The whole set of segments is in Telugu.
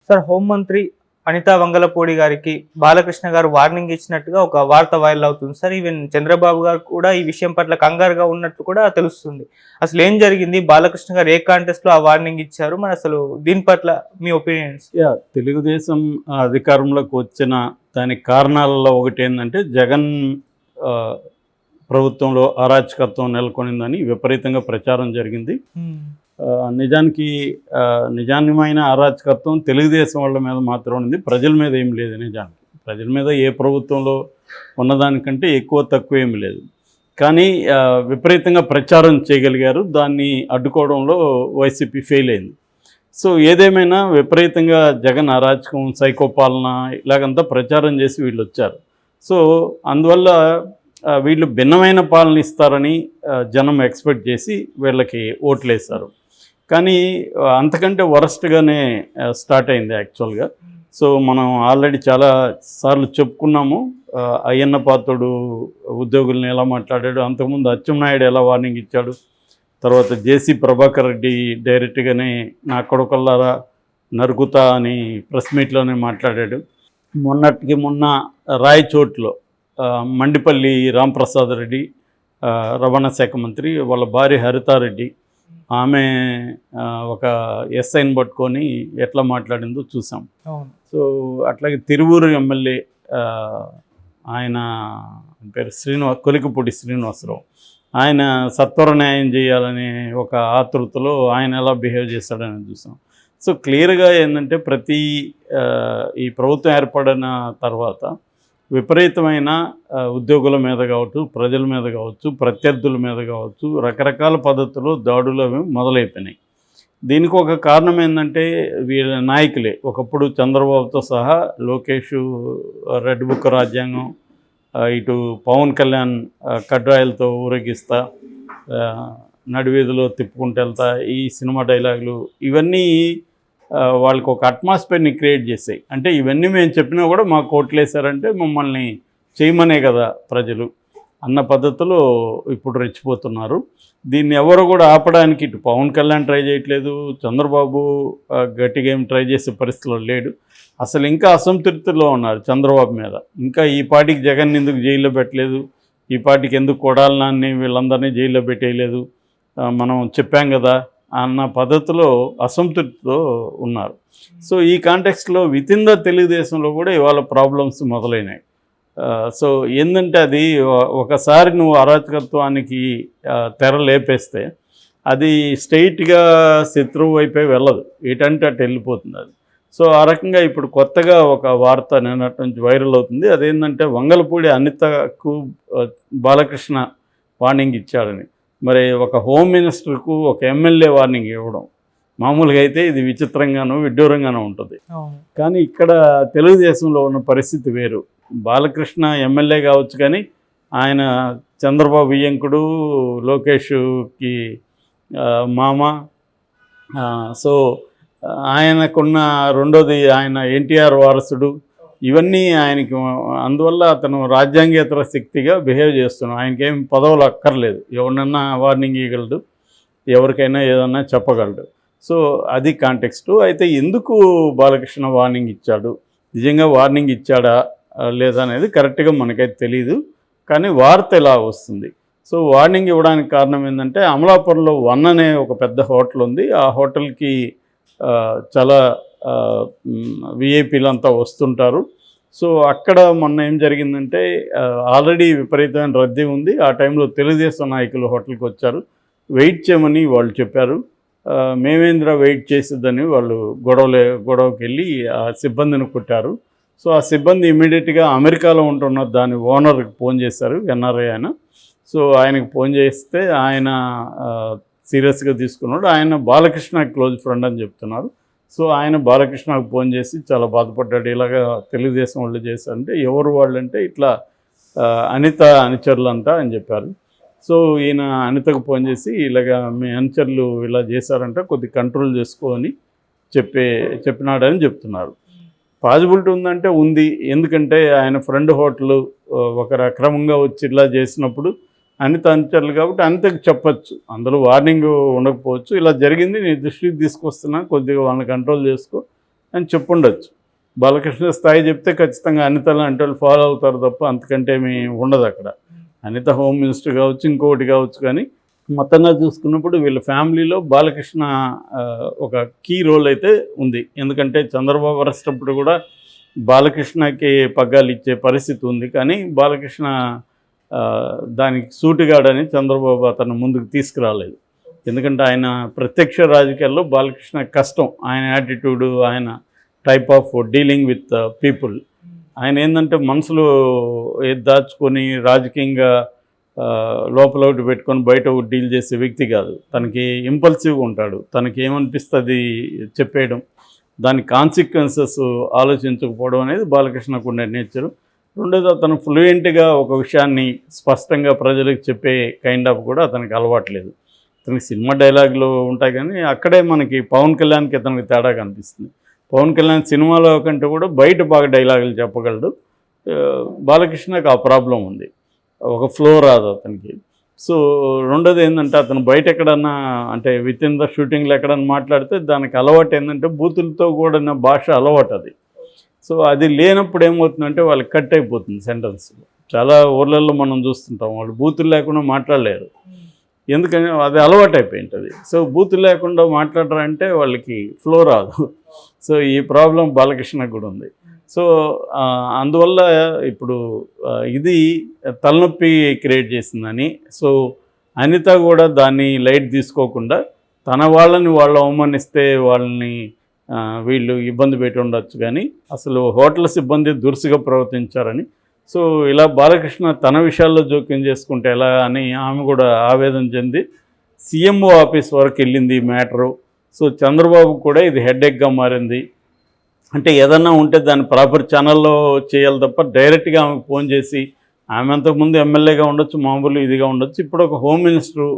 సార్, హోంమంత్రి అనితా వంగలపూడి గారికి బాలకృష్ణ గారు వార్నింగ్ ఇచ్చినట్టుగా ఒక వార్త వైరల్ అవుతుంది సార్. ఈవెన్ చంద్రబాబు గారు కూడా ఈ విషయం పట్ల కంగారుగా ఉన్నట్టు కూడా తెలుస్తుంది. అసలు ఏం జరిగింది? బాలకృష్ణ గారు ఏ కాంటెస్ట్ లో ఆ వార్నింగ్ ఇచ్చారు? మరి అసలు దీని పట్ల మీ ఒపీనియన్స్? తెలుగుదేశం అధికారంలోకి వచ్చిన దానికి కారణాలలో ఒకటి ఏంటంటే జగన్ ఆ, ప్రభుత్వంలో అరాచకత్వం నెలకొనిందని విపరీతంగా ప్రచారం జరిగింది. నిజానికి నిజాన్యమైన అరాచకత్వం తెలుగుదేశం వాళ్ళ మీద మాత్రం ఉంది, ప్రజల మీద ఏం లేదు. నిజానికి ప్రజల మీద ఏ ప్రభుత్వంలో ఉన్నదానికంటే ఎక్కువ తక్కువ ఏమి లేదు. కానీ విపరీతంగా ప్రచారం చేయగలిగారు. దాన్ని అడ్డుకోవడంలో వైసీపీ ఫెయిల్ అయింది. సో ఏదేమైనా విపరీతంగా జగన్ అరాచకం, సైకోపాలన ఇలాగంతా ప్రచారం చేసి వీళ్ళు వచ్చారు. సో అందువల్ల వీళ్ళు భిన్నమైన పాలన ఇస్తారని జనం ఎక్స్పెక్ట్ చేసి వీళ్ళకి ఓట్లేశారు. కానీ అంతకంటే వరస్ట్గానే స్టార్ట్ అయింది యాక్చువల్గా. సో మనం ఆల్రెడీ చాలా సార్లు చెప్పుకున్నాము. అయ్యన్న పాత్రుడు ఉద్యోగుల్ని ఎలా మాట్లాడాడు, అంతకుముందు అచ్చెన్నాయుడు ఎలా వార్నింగ్ ఇచ్చాడు, తర్వాత జేసీ ప్రభాకర్ రెడ్డి డైరెక్ట్గానే నా కొడుకల్లారా నరుకుతా అని ప్రెస్ మీట్లోనే మాట్లాడాడు. మొన్నటికి మొన్న రాయచోట్లో మండిపల్లి రాంప్రసాద్ రెడ్డి, రవాణా శాఖ మంత్రి, వాళ్ళ భార్య హరితారెడ్డి, ఆమె ఒక ఎస్ఐని పట్టుకొని ఎట్లా మాట్లాడిందో చూసాం. సో అట్లాగే తిరువూరు ఎమ్మెల్యే ఆయన పేరు కొలికపూడి శ్రీనివాసరావు, ఆయన సత్వర న్యాయం చేయాలనే ఒక ఆతృతలో ఆయన ఎలా బిహేవ్ చేస్తాడని చూసాం. సో క్లియర్గా ఏంటంటే ఈ ప్రభుత్వం ఏర్పడిన తర్వాత విపరీతమైన ఉద్యోగుల మీద కావచ్చు, ప్రజల మీద కావచ్చు, ప్రత్యర్థుల మీద కావచ్చు, రకరకాల పద్ధతుల్లో దాడులు అవి మొదలైపోయినాయి. దీనికి ఒక కారణం ఏంటంటే వీళ్ళ నాయకులే. ఒకప్పుడు చంద్రబాబుతో సహా లోకేష్ రెడ్ బుక్ రాజ్యాంగం, ఇటు పవన్ కళ్యాణ్ కడ్రాయలతో ఊరేగిస్తా, నడివీధిలో తిప్పుకుంటూ వెళ్తా, ఈ సినిమా డైలాగులు ఇవన్నీ వాళ్ళకి ఒక అట్మాస్ఫియర్ని క్రియేట్ చేసాయి. అంటే ఇవన్నీ మేము చెప్పినా కూడా మాకు ఓట్లేశారంటే మమ్మల్ని చేయమనే కదా ప్రజలు అన్న పద్ధతిలో ఇప్పుడు రెచ్చిపోతున్నారు. దీన్ని ఎవరు కూడా ఆపడానికి ఇటు పవన్ కళ్యాణ్ ట్రై చేయట్లేదు, చంద్రబాబు గట్టిగా ఏం ట్రై చేసే పరిస్థితిలో లేడు. అసలు ఇంకా అసంతృప్తిలో ఉన్నారు చంద్రబాబు మీద. ఇంకా ఈ పార్టీకి జగన్ ఎందుకు జైల్లో పెట్టలేదు, ఈ పార్టీకి ఎందుకు కొడాలనాన్ని వీళ్ళందరినీ జైల్లో పెట్టేయలేదు, మనం చెప్పాం కదా అన్న పద్ధతిలో అసంతృప్తితో ఉన్నారు. సో ఈ కాంటెక్స్ట్లో వితిన్ ద తెలుగుదేశంలో కూడా ఇవాళ ప్రాబ్లమ్స్ మొదలైనాయి. సో ఏంటంటే అది ఒకసారి నువ్వు అరాచకత్వానికి తెర లేపేస్తే అది స్ట్రైట్గా శత్రువు వైపే వెళ్ళదు, ఎటంటే అటు వెళ్ళిపోతుంది అది. సో ఆ రకంగా ఇప్పుడు కొత్తగా ఒక వార్త నిన్నటి నుంచి వైరల్ అవుతుంది. అదేంటంటే వంగలపూడి అనితకు బాలకృష్ణ వార్నింగ్ ఇచ్చాడని. మరి ఒక హోమ్ మినిస్టర్కు ఒక ఎమ్మెల్యే వార్నింగ్ ఇవ్వడం మామూలుగా అయితే ఇది విచిత్రంగానూ విడ్డూరంగానూ ఉంటుంది. కానీ ఇక్కడ తెలుగుదేశంలో ఉన్న పరిస్థితి వేరు. బాలకృష్ణ ఎమ్మెల్యే కావచ్చు, కానీ ఆయన చంద్రబాబు వియ్యంకుడు, లోకేష్కి మామ. సో ఆయనకున్న రెండోది ఆయన ఎన్టీఆర్ వారసుడు. ఇవన్నీ ఆయనకి, అందువల్ల అతను రాజ్యాంగేతర శక్తిగా బిహేవ్ చేస్తున్నాడు. ఆయనకేం పదవులు అక్కర్లేదు, ఎవరినన్నా వార్నింగ్ ఇవ్వగలడు, ఎవరికైనా ఏదన్నా చెప్పగలడు. సో అది కాంటెక్స్టు. అయితే ఎందుకు బాలకృష్ణ వార్నింగ్ ఇచ్చాడు, నిజంగా వార్నింగ్ ఇచ్చాడా లేదా అనేది కరెక్ట్గా మనకైతే తెలియదు. కానీ వార్త ఎలా వస్తుంది. సో వార్నింగ్ ఇవ్వడానికి కారణం ఏంటంటే అమలాపురంలో వన్ అనే ఒక పెద్ద హోటల్ ఉంది. ఆ హోటల్కి చాలా విఐపీలంతా వస్తుంటారు. సో అక్కడ మొన్న ఏం జరిగిందంటే ఆల్రెడీ విపరీతమైన రద్దీ ఉంది. ఆ టైంలో తెలుగుదేశం నాయకులు హోటల్కి వచ్చారు, వెయిట్ చేయమని వాళ్ళు చెప్పారు. మేమేంద్ర వెయిట్ చేసేదని వాళ్ళు గొడవకి వెళ్ళి ఆ సిబ్బందిని కొట్టారు. సో ఆ సిబ్బంది ఇమీడియట్గా అమెరికాలో ఉంటున్న దాని ఓనర్కి ఫోన్ చేశారు, ఎన్ఆర్ఐ ఆయన. సో ఆయనకు ఫోన్ చేస్తే ఆయన సీరియస్గా తీసుకున్నాడు. ఆయన బాలకృష్ణ క్లోజ్ ఫ్రెండ్ అని చెప్తున్నారు. సో ఆయన బాలకృష్ణకు ఫోన్ చేసి చాలా బాధపడ్డాడు. ఇలాగా తెలుగుదేశం వాళ్ళు చేశారంటే ఎవరు వాళ్ళు అంటే ఇట్లా అనిత అనుచరులంట అని చెప్పారు. సో ఈయన అనితకు ఫోన్ చేసి ఇలాగా మీ అనుచరులు ఇలా చేశారంట, కొద్ది కంట్రోల్ చేసుకోని చెప్పినాడని చెప్తున్నారు. పాజిబిలిటీ ఉందంటే ఉంది. ఎందుకంటే ఆయన ఫ్రెండ్ హోటల్ ఒకరు అక్రమంగా వచ్చి ఇలా చేసినప్పుడు అనిత అనుచరులు కాబట్టి అనితకు చెప్పచ్చు, అందులో వార్నింగ్ ఉండకపోవచ్చు. ఇలా జరిగింది, నీ దృష్టికి తీసుకొస్తున్నా, కొద్దిగా వాళ్ళని కంట్రోల్ చేసుకో అని చెప్పుండొచ్చు. బాలకృష్ణ స్థాయి చెప్తే ఖచ్చితంగా అనిత లాంటి వాళ్ళు ఫాలో అవుతారు తప్ప అంతకంటే ఏమీ ఉండదు అక్కడ. అనిత హోమ్ మినిస్టర్ కావచ్చు, ఇంకొకటి కావచ్చు, కానీ మొత్తంగా చూసుకున్నప్పుడు వీళ్ళ ఫ్యామిలీలో బాలకృష్ణ ఒక కీ రోల్ అయితే ఉంది. ఎందుకంటే చంద్రబాబు అరెస్ట్ అప్పుడు కూడా బాలకృష్ణకి పగ్గాలు ఇచ్చే పరిస్థితి ఉంది, కానీ బాలకృష్ణ దానికి సూటిగాడని చంద్రబాబు అతను ముందుకు తీసుకురాలేదు. ఎందుకంటే ఆయన ప్రత్యక్ష రాజకీయాల్లో బాలకృష్ణ కష్టం, ఆయన యాటిట్యూడు, ఆయన type of dealing with people. ఆయన ఏంటంటే మనసులో ఏది దాచుకొని రాజకీయంగా లోపల ఒకటి పెట్టుకొని బయట ఒకటి డీల్ చేసే వ్యక్తి కాదు. తనకి ఇంపల్సివ్గా ఉంటాడు, తనకి ఏమనిపిస్తుంది చెప్పేయడం, దాని కాన్సిక్వెన్సెస్ ఆలోచించకపోవడం అనేది బాలకృష్ణకు ఉండే నేచరు. రెండోది, అతను ఫ్లూయెంట్గా ఒక విషయాన్ని స్పష్టంగా ప్రజలకు చెప్పే కైండ్ ఆఫ్ కూడా అతనికి అలవాట్లేదు. అతనికి సినిమా డైలాగులు ఉంటాయి, కానీ అక్కడే మనకి పవన్ కళ్యాణ్కి అతనికి తేడా కనిపిస్తుంది. పవన్ కళ్యాణ్ సినిమాలో కంటే కూడా బయట బాగా డైలాగులు చెప్పగలడు. బాలకృష్ణకి ఆ ప్రాబ్లం ఉంది, ఒక ఫ్లో రాదు అతనికి. సో రెండోది ఏంటంటే, అతను బయట ఎక్కడన్నా అంటే విత్ ఇన్ ద షూటింగ్లో ఎక్కడన్నా మాట్లాడితే దానికి అలవాటు ఏంటంటే బూతులతో కూడిన భాష అలవాటు అది. సో అది లేనప్పుడు ఏమవుతుందంటే వాళ్ళకి కట్ అయిపోతుంది సెంటెన్స్. చాలా ఊర్లలో మనం చూస్తుంటాం, వాళ్ళు బూతులు లేకుండా మాట్లాడలేరు, ఎందుకని అది అలవాటు అయిపోయింటుంది. సో బూతులు లేకుండా మాట్లాడరంటే వాళ్ళకి ఫ్లో రాదు. సో ఈ ప్రాబ్లం బాలకృష్ణకు కూడా ఉంది. సో అందువల్ల ఇప్పుడు ఇది తలనొప్పి క్రియేట్ చేసిందని. సో అనిత కూడా దాన్ని లైట్ తీసుకోకుండా తన వాళ్ళని వాళ్ళు అవమానిస్తే వాళ్ళని వీళ్ళు ఇబ్బంది పెట్టి ఉండొచ్చు, కానీ అసలు హోటల్ సిబ్బంది దురుసుగా ప్రవర్తించారని. సో ఇలా బాలకృష్ణ తన విషయాల్లో జోక్యం చేసుకుంటే ఎలా అని ఆమె కూడా ఆవేదన చెంది సీఎంఓ ఆఫీస్ వరకు వెళ్ళింది ఈ మ్యాటరు. సో చంద్రబాబు కూడా ఇది హెడ్ఏక్గా మారింది. అంటే ఏదన్నా ఉంటే దాన్ని ప్రాపర్ ఛానల్లో చేయాలి తప్ప డైరెక్ట్గా ఆమెకు ఫోన్ చేసి, ఆమె అంతకుముందు ఎమ్మెల్యేగా ఉండొచ్చు, మామూలు ఇదిగా ఉండొచ్చు, ఇప్పుడు ఒక హోమ్ మినిస్టరు,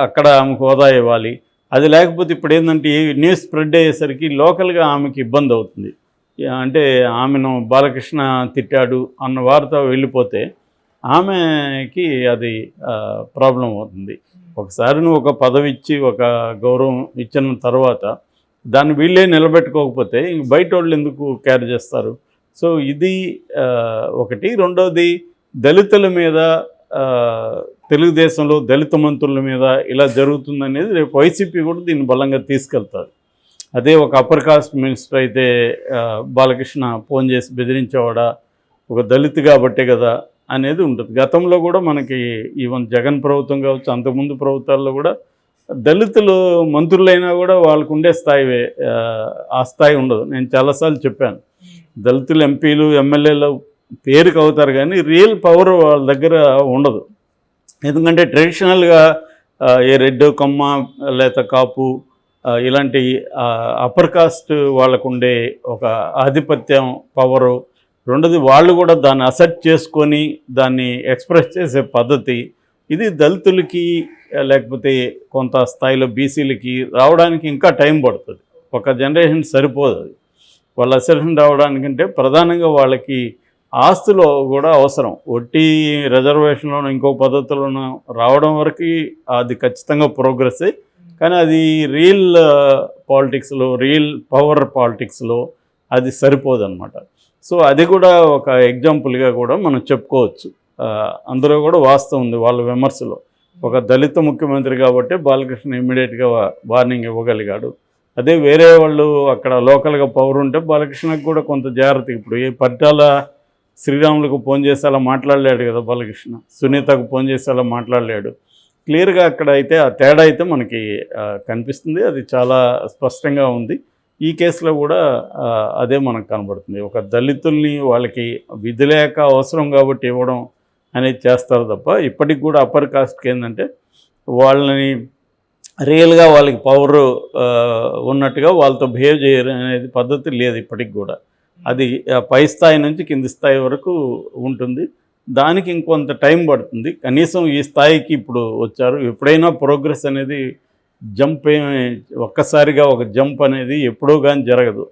అక్కడ ఆమెకు హోదా ఇవ్వాలి. అది లేకపోతే ఇప్పుడు ఏంటంటే ఈ న్యూస్ స్ప్రెడ్ అయ్యేసరికి లోకల్గా ఆమెకి ఇబ్బంది అవుతుంది. అంటే ఆమెను బాలకృష్ణ తిట్టాడు అన్న వార్త వెళ్ళిపోతే ఆమెకి అది ప్రాబ్లం అవుతుంది. ఒకసారి నువ్వు ఒక పదవి ఇచ్చి ఒక గౌరవం ఇచ్చిన తర్వాత దాన్ని వీళ్ళే నిలబెట్టుకోకపోతే ఇంక బయట వాళ్ళు ఎందుకు క్యారీ చేస్తారు? సో ఇది ఒకటి. రెండోది, దళితుల మీద తెలుగుదేశంలో దళిత మంత్రుల మీద ఇలా జరుగుతుందనేది రేపు వైసీపీ కూడా దీన్ని బలంగా తీసుకెళ్తారు. అదే ఒక అప్పర్ కాస్ట్ మినిస్టర్ అయితే బాలకృష్ణ ఫోన్ చేసి బెదిరించేవాడా, ఒక దళిత్ కాబట్టే కదా అనేది ఉంటుంది. గతంలో కూడా మనకి ఈవెన్ జగన్ ప్రభుత్వం కావచ్చు, అంతకుముందు ప్రభుత్వాల్లో కూడా దళితులు మంత్రులైనా కూడా వాళ్ళకు ఉండే స్థాయి ఆ స్థాయి ఉండదు. నేను చాలాసార్లు చెప్పాను, దళితులు ఎంపీలు ఎమ్మెల్యేలు పేరుకు అవుతారు, కానీ రియల్ పవర్ వాళ్ళ దగ్గర ఉండదు. ఎందుకంటే ట్రెడిషనల్గా ఏ రెడ్డు, కమ్మ, లేత కాపు ఇలాంటి అప్పర్ కాస్ట్ వాళ్ళకు ఉండే ఒక ఆధిపత్యం, పవరు. రెండోది, వాళ్ళు కూడా దాన్ని అసెప్ట్ చేసుకొని దాన్ని ఎక్స్ప్రెస్ చేసే పద్ధతి, ఇది దళితులకి లేకపోతే కొంత స్థాయిలో బీసీలకి రావడానికి ఇంకా టైం పడుతుంది. ఒక జనరేషన్ సరిపోదు అది. వాళ్ళ అసెప్షన్ రావడానికంటే ప్రధానంగా వాళ్ళకి ఆస్తులు కూడా అవసరం. ఒట్టి రిజర్వేషన్లోనూ ఇంకో పద్ధతుల్లోనూ రావడం వరకు అది ఖచ్చితంగా ప్రోగ్రెస్సే, కానీ అది రియల్ పాలిటిక్స్లో, రియల్ పవర్ పాలిటిక్స్లో అది సరిపోదన్నమాట. సో అది కూడా ఒక ఎగ్జాంపుల్గా కూడా మనం చెప్పుకోవచ్చు. అందులో కూడా వాస్తవం ఉంది వాళ్ళ విమర్శలో. ఒక దళిత ముఖ్యమంత్రి కాబట్టి బాలకృష్ణ ఇమ్మీడియట్గా వార్నింగ్ ఇవ్వగలిగాడు. అదే వేరే వాళ్ళు అక్కడ లోకల్గా పవర్ ఉంటే బాలకృష్ణకు కూడా కొంత జాగ్రత్త. ఇప్పుడు ఏ పరిటాల శ్రీరాములకు ఫోన్ చేసి అలా మాట్లాడలేడు కదా బాలకృష్ణ, సునీతకు ఫోన్ చేసి అలా మాట్లాడలేడు. క్లియర్గా అక్కడ అయితే ఆ తేడా అయితే మనకి కనిపిస్తుంది, అది చాలా స్పష్టంగా ఉంది. ఈ కేసులో కూడా అదే మనకు కనబడుతుంది. ఒక దళితుల్ని వాళ్ళకి విధి లేక అవసరం కాబట్టి ఇవ్వడం అనేది చేస్తారు తప్ప, ఇప్పటికి కూడా అప్పర్ కాస్ట్కి ఏంటంటే వాళ్ళని రియల్గా వాళ్ళకి పవర్ ఉన్నట్టుగా వాళ్ళతో బిహేవ్ చేయరు అనేది పద్ధతి లేదు ఇప్పటికి కూడా. అది పై స్థాయి నుంచి కింది స్థాయి వరకు ఉంటుంది. దానికి ఇంకొంత టైం పడుతుంది. కనీసం ఈ స్థాయికి ఇప్పుడు వచ్చారు. ఎప్పుడైనా ప్రోగ్రెస్ అనేది ఒక్కసారిగా ఒక జంప్ అనేది ఎప్పుడూ కానీ జరగదు.